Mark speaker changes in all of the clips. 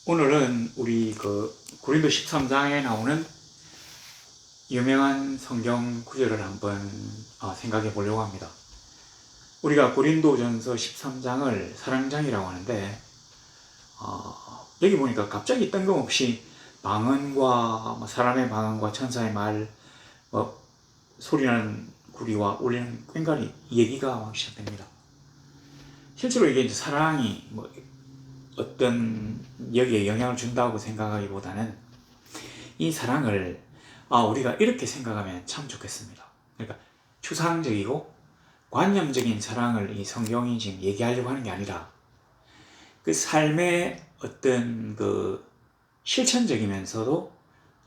Speaker 1: 오늘은 우리 고린도 13장에 나오는 유명한 성경 구절을 한번 생각해 보려고 합니다. 우리가 고린도전서 13장을 사랑장이라고 하는데 여기 보니까 갑자기 뜬금없이 방언과 사람의 방언과 천사의 말, 소리나는 구리와 울리는 꽹과리 얘기가 막 시작됩니다. 실제로 이게 이제 사랑이 어떤 여기에 영향을 준다고 생각하기보다는 이 사랑을 우리가 이렇게 생각하면 참 좋겠습니다. 그러니까 추상적이고 관념적인 사랑을 이 성경이 지금 얘기하려고 하는 게 아니라 그 삶의 어떤 실천적이면서도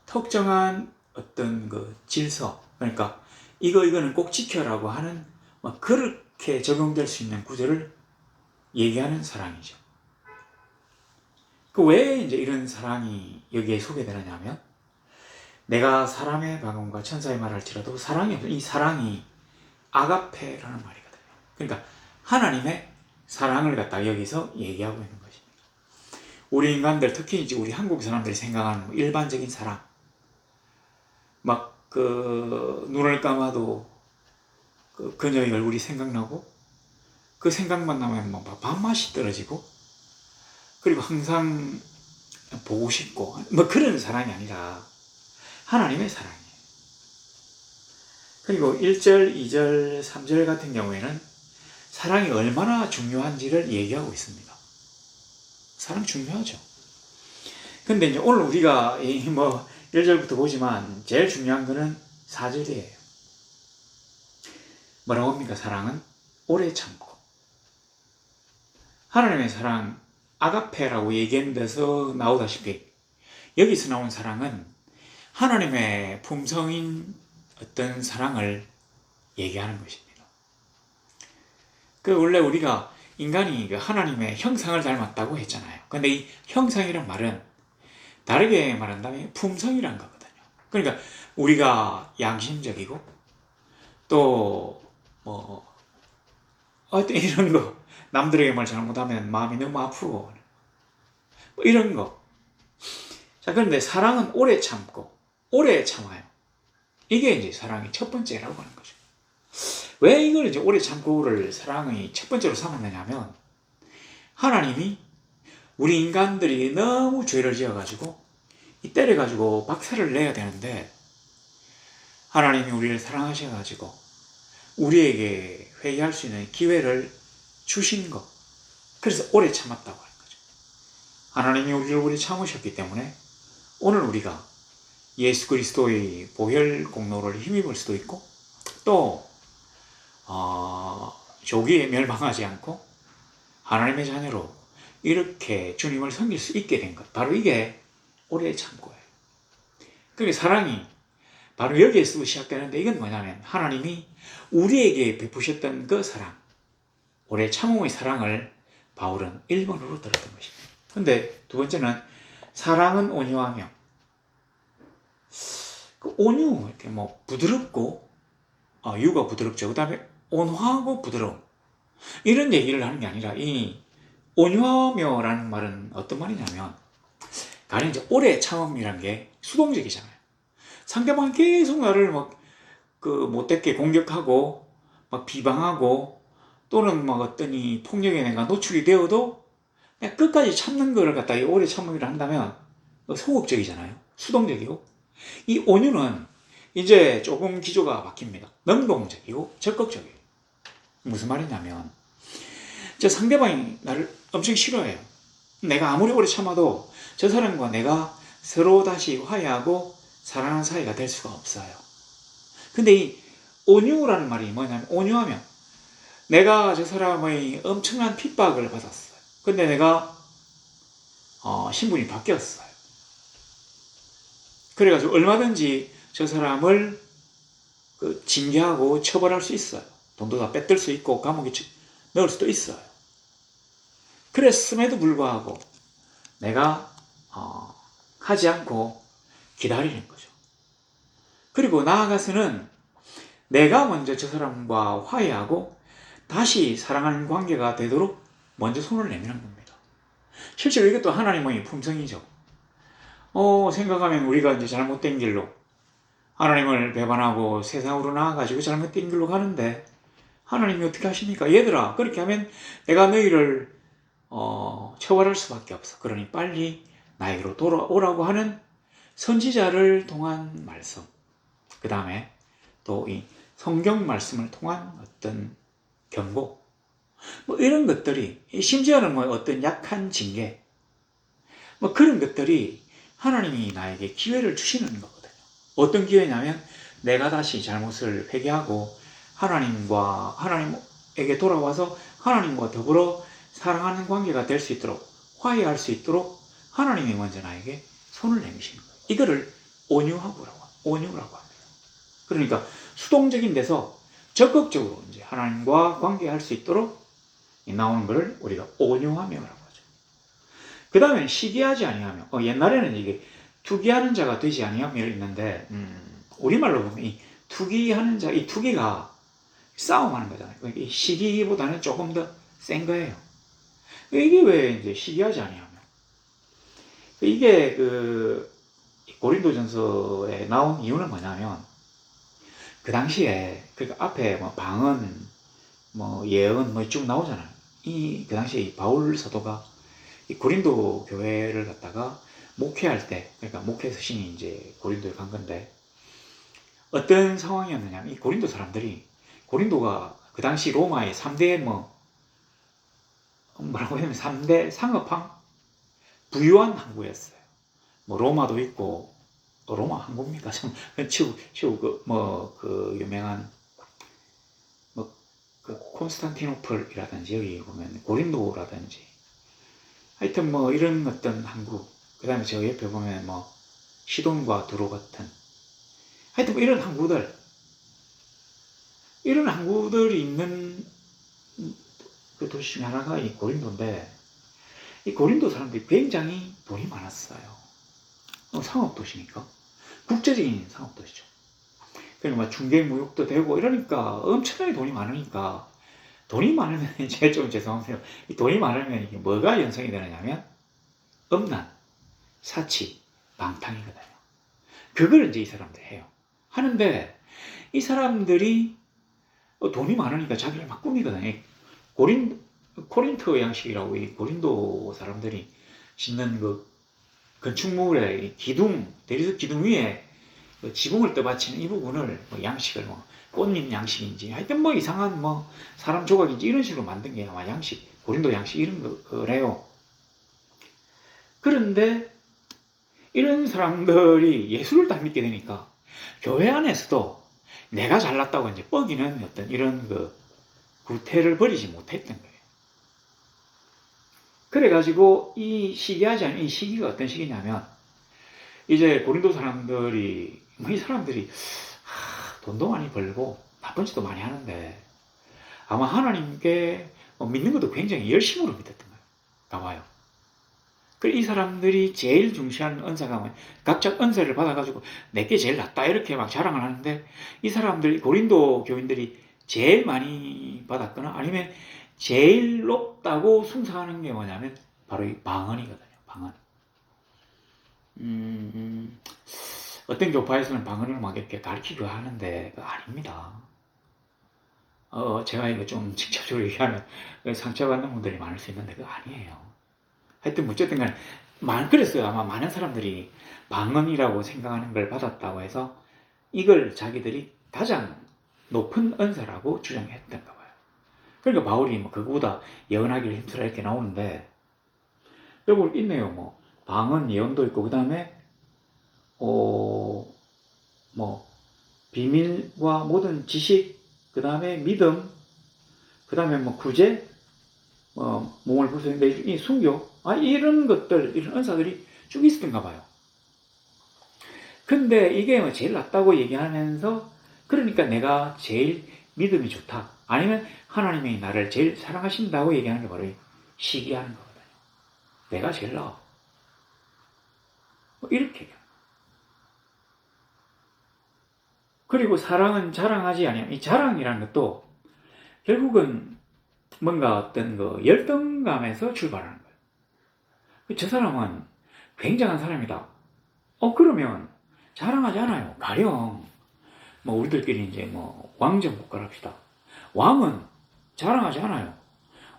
Speaker 1: 특정한 어떤 질서, 그러니까 이거는 꼭 지켜라고 하는 그렇게 적용될 수 있는 구절을 얘기하는 사랑이죠. 왜 이제 이런 사랑이 여기에 소개되느냐 하면, 내가 사람의 방언과 천사의 말을 할지라도 사랑이 없어. 이 사랑이 아가페라는 말이거든요. 그러니까 하나님의 사랑을 갖다 여기서 얘기하고 있는 것입니다. 우리 인간들, 특히 이제 우리 한국 사람들이 생각하는 일반적인 사랑, 눈을 감아도 그녀의 얼굴이 생각나고, 그 생각만 나면 밥맛이 떨어지고, 그리고 항상 보고 싶고 그런 사랑이 아니라 하나님의 사랑이에요. 그리고 1절, 2절, 3절 같은 경우에는 사랑이 얼마나 중요한지를 얘기하고 있습니다. 사랑 중요하죠. 근데 이제 오늘 우리가 1절부터 보지만 제일 중요한 거는 4절이에요. 뭐라고 합니까? 사랑은 오래 참고. 하나님의 사랑, 아가페라고 얘기하는 데서 나오다시피 여기서 나온 사랑은 하나님의 품성인 어떤 사랑을 얘기하는 것입니다. 원래 우리가 인간이 하나님의 형상을 닮았다고 했잖아요. 근데 이 형상이란 말은 다르게 말한다면 품성이란 거거든요. 그러니까 우리가 양심적이고 또 어떤 이런 거, 남들에게 말 잘못하면 마음이 너무 아프고 이런 거. 자, 그런데 사랑은 오래 참고 오래 참아요. 이게 이제 사랑의 첫 번째라고 하는 거죠. 왜 이걸 이제 오래 참고를 사랑의 첫 번째로 삼았느냐 하면, 하나님이 우리 인간들이 너무 죄를 지어가지고 때려가지고 박살을 내야 되는데, 하나님이 우리를 사랑하셔가지고 우리에게 회개할 수 있는 기회를 주신 것. 그래서 오래 참았다고 하는 거죠. 하나님이 우리를 오래 참으셨기 때문에 오늘 우리가 예수 그리스도의 보혈 공로를 힘입을 수도 있고, 또 조기에 멸망하지 않고 하나님의 자녀로 이렇게 주님을 섬길 수 있게 된 것, 바로 이게 오래 참고예요. 그러니까 사랑이 바로 여기에서 시작되는데, 이건 뭐냐면 하나님이 우리에게 베푸셨던 그 사랑, 오래 참음의 사랑을 바울은 1번으로 들었던 것입니다. 근데 두 번째는 사랑은 온유하며, 온유, 이렇게 부드럽고, 유가 부드럽죠. 그 다음에 온화하고 부드러움, 이런 얘기를 하는 게 아니라, 이 온유하며라는 말은 어떤 말이냐면, 가령 이제 오래 참음이라는 게 수동적이잖아요. 상대방이 계속 나를 못되게 공격하고 비방하고, 또는 어떤 이 폭력에 내가 노출이 되어도 그냥 끝까지 참는 거를 갖다 오래 참음이라 한다면 소극적이잖아요. 수동적이고. 이 온유는 이제 조금 기조가 바뀝니다. 능동적이고 적극적이에요. 무슨 말이냐면, 상대방이 나를 엄청 싫어해요. 내가 아무리 오래 참아도 저 사람과 내가 서로 다시 화해하고 사랑하는 사이가 될 수가 없어요. 근데 이 온유라는 말이 뭐냐면, 온유하면 내가 저 사람의 엄청난 핍박을 받았어요. 근데 내가 신분이 바뀌었어요. 그래가지고 얼마든지 저 사람을 징계하고 처벌할 수 있어요. 돈도 다 뺏을 수 있고 감옥에 넣을 수도 있어요. 그랬음에도 불구하고 내가 하지 않고 기다리는 거죠. 그리고 나아가서는 내가 먼저 저 사람과 화해하고 다시 사랑하는 관계가 되도록 먼저 손을 내미는 겁니다. 실제로 이것도 하나님의 품성이죠. 생각하면 우리가 이제 잘못된 길로 하나님을 배반하고 세상으로 나아가지고 잘못된 길로 가는데 하나님이 어떻게 하십니까? 얘들아, 그렇게 하면 내가 너희를 처벌할 수밖에 없어. 그러니 빨리 나에게로 돌아오라고 하는 선지자를 통한 말씀, 그 다음에 또 이 성경 말씀을 통한 어떤 경고, 뭐 이런 것들이, 심지어는 뭐 어떤 약한 징계, 뭐 그런 것들이 하나님이 나에게 기회를 주시는 거거든요. 어떤 기회냐면 내가 다시 잘못을 회개하고 하나님에게 돌아와서 하나님과 더불어 사랑하는 관계가 될 수 있도록, 화해할 수 있도록 하나님이 먼저 나에게 손을 내미시는 거예요. 이거를 온유라고 합니다. 그러니까 수동적인 데서 적극적으로 이제 하나님과 관계할 수 있도록 나오는 것을 우리가 온유하며라고 하죠. 그 다음에 시기하지 아니하며, 옛날에는 이게 투기하는 자가 되지 아니하며 있는데, 우리말로 보면 이 투기하는 자, 이 투기가 싸움하는 거잖아요. 이 시기보다는 조금 더 센 거예요. 이게 왜 이제 시기하지 아니하며? 이게 고린도전서에 나온 이유는 뭐냐면, 그 당시에, 앞에 뭐 방언, 뭐 예언, 뭐 쭉 나오잖아요. 그 당시에 이 바울 사도가 이 고린도 교회를 갖다가 목회할 때, 그러니까 목회 서신이 이제 고린도에 간 건데, 어떤 상황이었느냐면, 이 고린도 사람들이, 고린도가 그 당시 로마의 3대 뭐라고 하면 3대 상업항? 부유한 항구였어요. 뭐 로마도 있고, 로마 항구입니까? 참, 유명한, 콘스탄티노플이라든지, 여기 보면 고린도라든지, 하여튼 뭐 이런 어떤 항구, 그 다음에 저 옆에 보면 뭐 시돈과 두로 같은, 하여튼 뭐 이런 항구들이 있는 그 도시 중에 하나가 이 고린도인데, 이 고린도 사람들이 굉장히 돈이 많았어요. 상업도시니까. 국제적인 상업도시죠. 그러니까 막 중개무역도 되고 이러니까 엄청나게 돈이 많으니까, 돈이 많으면 이제 좀 죄송한데요. 이 돈이 많으면 이게 뭐가 연상이 되느냐면 음란, 사치, 방탕이거든요. 그걸 이제 이 사람들이 해요. 하는데 이 사람들이 돈이 많으니까 자기를 막 꾸미거든요. 코린트 양식이라고 이 고린도 사람들이 짓는 그 건축물의 기둥, 대리석 기둥 위에 지붕을 떠받치는 이 부분을 뭐 양식을 뭐 꽃잎 양식인지 하여튼 뭐 이상한 뭐 사람 조각인지 이런 식으로 만든 게 아마 양식, 고린도 양식 이런 거래요. 그런데 이런 사람들이 예수를 다 믿게 되니까 교회 안에서도 내가 잘났다고 이제 뻐기는 어떤 이런 구태를 버리지 못했던 거예요. 그래가지고 이 시기가 어떤 시기냐면, 이제 고린도 사람들이, 이 사람들이 돈도 많이 벌고 나쁜 짓도 많이 하는데 아마 하나님께 믿는 것도 굉장히 열심으로 믿었던 거예요. 가봐요. 이 사람들이 제일 중시하는 은사가 각자 은사를 받아가지고 내게 제일 낫다 이렇게 막 자랑을 하는데, 이 사람들 고린도 교인들이 제일 많이 받았거나 아니면 제일 높다고 숭상하는 게 뭐냐면 바로 이 방언이거든요. 방언. 어떤 교파에서는 방언을 막 이렇게 가르치기도 하는데 그거 아닙니다. 제가 이거 좀 직접적으로 얘기하면 상처받는 분들이 많을 수 있는데 그거 아니에요. 하여튼 어쨌든 간에 그랬어요. 아마 많은 사람들이 방언이라고 생각하는 걸 받았다고 해서 이걸 자기들이 가장 높은 은사라고 주장했던가 봐요. 그러니까 바울이 뭐 그거보다 예언하기를 힘쓰라 이렇게 나오는데, 여기 있네요. 뭐 방언 예언도 있고, 그 다음에 뭐 비밀과 모든 지식, 그 다음에 믿음, 그 다음에 뭐 구제, 몸을 부수는데 이 순교, 이런 것들, 이런 은사들이 쭉 있었던가 봐요. 근데 이게 뭐 제일 낫다고 얘기하면서, 그러니까 내가 제일 믿음이 좋다, 아니면 하나님이 나를 제일 사랑하신다고 얘기하는 게 바로 시기하는 거거든요. 내가 제일 나아. 이렇게 얘기합니다. 그리고 사랑은 자랑하지 아니하면, 이 자랑이라는 것도 결국은 뭔가 어떤 열등감에서 출발하는 거예요. 저 사람은 굉장한 사람이다. 그러면 자랑하지 않아요. 가령, 뭐, 우리들끼리 이제 뭐, 왕정국가를 합시다. 왕은 자랑하지 않아요.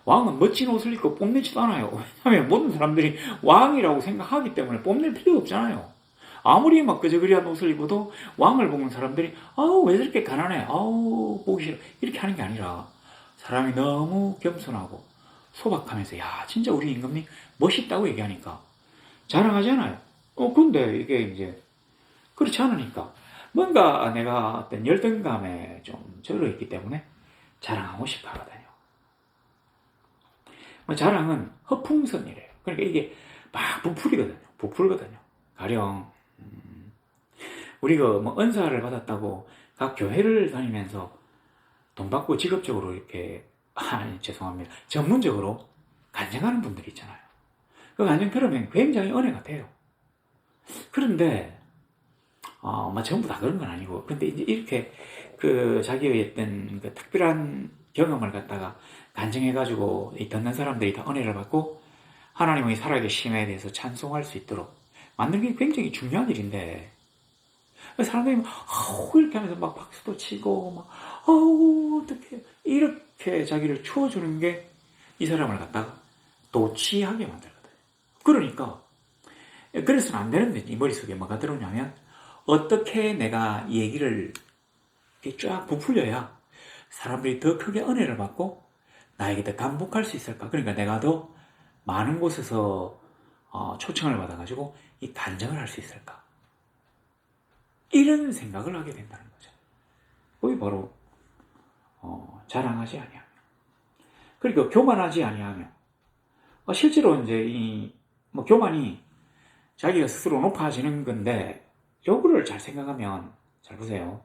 Speaker 1: 왕은 멋진 옷을 입고 뽐내지도 않아요. 왜냐하면 모든 사람들이 왕이라고 생각하기 때문에 뽐낼 필요가 없잖아요. 아무리 막 그저그리한 옷을 입어도 왕을 보는 사람들이 아우 왜 저렇게 가난해 아우 보기 싫어 이렇게 하는 게 아니라 사람이 너무 겸손하고 소박하면서 야 진짜 우리 임금님 멋있다고 얘기하니까 자랑하지 않아요. 근데 이게 이제 그렇지 않으니까 뭔가 내가 어떤 열등감에 좀 절어 있기 때문에 자랑하고 싶어 하거든요. 자랑은 허풍선이래요. 그러니까 이게 막 부풀거든요. 가령 우리가 뭐 은사를 받았다고 각 교회를 다니면서 돈 받고 직업적으로 이렇게 죄송합니다. 전문적으로 간증하는 분들이 있잖아요. 그 간증 들으면 굉장히 은혜가 돼요. 그런데 전부 다 그런 건 아니고 근데 이제 이렇게 그 자기의 어떤 그 특별한 경험을 갖다가 간증해가지고 이 듣는 사람들이 다 은혜를 받고 하나님의 살아계심에 대해서 찬송할 수 있도록 만드는 게 굉장히 중요한 일인데 사람들이 막 이렇게 하면서 막 박수도 치고 막 어떻게 이렇게 자기를 추워주는 게 이 사람을 갖다가 도취하게 만들거든요. 그러니까 그래서는 안 되는데 이 머릿속에 뭐가 들어오냐면 어떻게 내가 이 얘기를 이렇게 쫙 부풀려야 사람들이 더 크게 은혜를 받고 나에게 더 감복할 수 있을까? 그러니까 내가 더 많은 곳에서 초청을 받아가지고 이 간증을 할 수 있을까? 이런 생각을 하게 된다는 거죠. 그게 바로 자랑하지 아니하며 그러니까 교만하지 아니하며 실제로 이제 이 뭐 교만이 자기가 스스로 높아지는 건데 요거를 잘 생각하면 잘 보세요.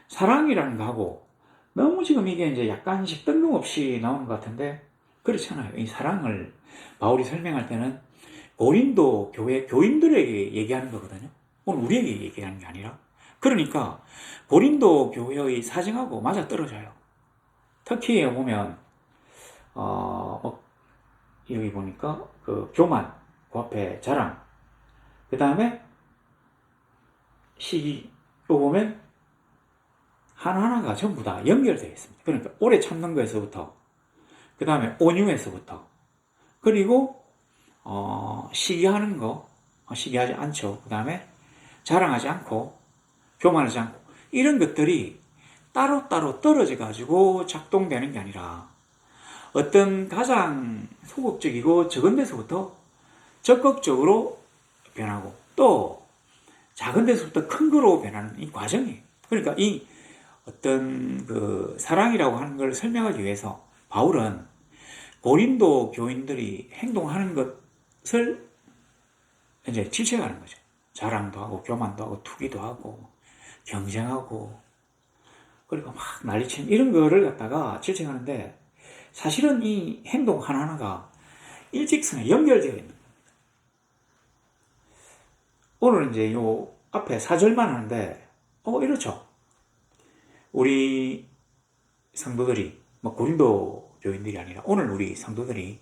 Speaker 1: 사랑이라는 거하고 너무 지금 이게 이제 약간씩 뜬금없이 나오는 것 같은데 그렇잖아요. 이 사랑을 바울이 설명할 때는 고린도 교회 교인들에게 얘기하는 거거든요. 오늘 우리에게 얘기하는 게 아니라 그러니까 고린도 교회의 사정하고 맞아떨어져요. 특히 보면 여기 보니까 그 교만 그 앞에 자랑 그 다음에 시기 또 보면 하나하나가 전부 다 연결되어 있습니다. 그러니까 오래 참는 거에서부터 그 다음에 온유에서부터 그리고 시기하는 거 시기하지 않죠. 그 다음에 자랑하지 않고 교만하지 않고 이런 것들이 따로따로 떨어져 가지고 작동되는 게 아니라 어떤 가장 소극적이고 적은 데서부터 적극적으로 변하고 또 작은 데서부터 큰 거로 변하는 이 과정이에요. 그러니까 이 어떤 그 사랑이라고 하는 걸 설명하기 위해서 바울은 고린도 교인들이 행동하는 것을 이제 질책하는 거죠. 자랑도 하고 교만도 하고 투기도 하고 경쟁하고 그리고 막 난리치는 이런 거를 갖다가 질책하는데 사실은 이 행동 하나하나가 일직선에 연결되어 있는 겁니다. 오늘 이제 요 앞에 4절만 하는데 이렇죠. 우리 성도들이 뭐 고린도 교인들이 아니라 오늘 우리 성도들이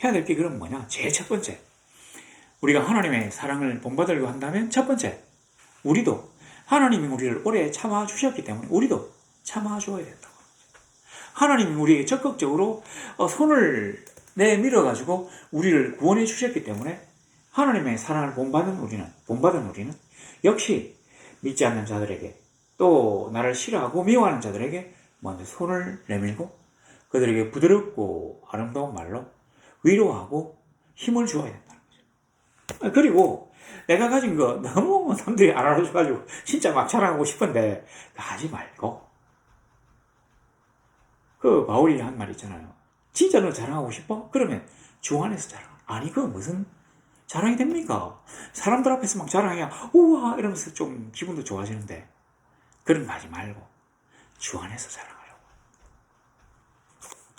Speaker 1: 해야 될 게 그럼 뭐냐? 제일 첫 번째 우리가 하나님의 사랑을 본받으려고 한다면 첫 번째 우리도 하나님이 우리를 오래 참아주셨기 때문에 우리도 참아줘야 된다고. 하나님이 우리에게 적극적으로 손을 내밀어가지고 우리를 구원해 주셨기 때문에 하나님의 사랑을 본받은 우리는 역시 믿지 않는 자들에게 또 나를 싫어하고 미워하는 자들에게 먼저 손을 내밀고 그들에게 부드럽고 아름다운 말로 위로하고 힘을 주어야 된다는 거죠. 그리고 내가 가진 거 너무 남들이 안 알아줘가지고 진짜 막 자랑하고 싶은데 하지 말고 그 바울이 한 말 있잖아요. 진짜 너 자랑하고 싶어? 그러면 주 안에서 자랑. 아니 그거 무슨 자랑이 됩니까? 사람들 앞에서 막 자랑해야 우와 이러면서 좀 기분도 좋아지는데 그런 거 하지 말고 주 안에서 자랑하려고.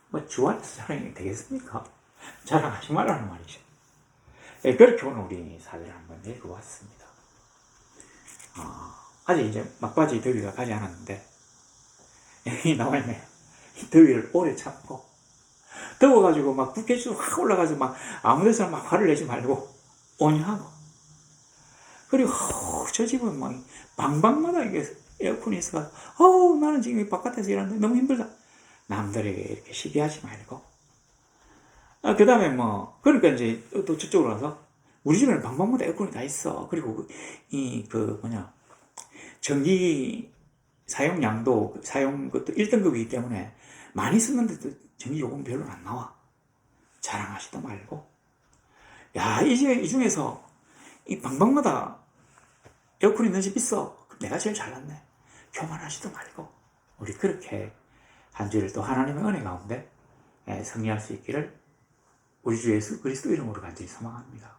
Speaker 1: 뭐 주 안에서 자랑이 되겠습니까? 자랑하지 말라는 말이죠. 그렇게 오늘 우리 사회를 한번 읽어봤습니다. 아직 이제 막바지 더위가 가지 않았는데 여기 나와 있네요. 이 더위를 오래 참고 더워가지고 막 불쾌지수 확 올라가서 막 아무 데서나 막 화를 내지 말고 온유하고. 그리고 저 집은 막 방방마다 이게 에어컨이 있어가 나는 지금 바깥에서 일하는데 너무 힘들다. 남들에게 이렇게 시기하지 말고. 그 다음에 뭐 그러니까 이제 또 저쪽으로 가서 우리 집에는 방방마다 에어컨이 다 있어. 그리고 전기 사용량도 사용 것도 1등급이기 때문에 많이 쓰는데도 전기 요금 별로 안 나와. 자랑하지도 말고. 야, 이 중에서 이 방방마다 에어컨 있는 집 있어. 내가 제일 잘났네. 교만하지도 말고. 우리 그렇게 한 주를 또 하나님의 은혜 가운데 승리할 수 있기를 우리 주 예수 그리스도 이름으로 간절히 소망합니다.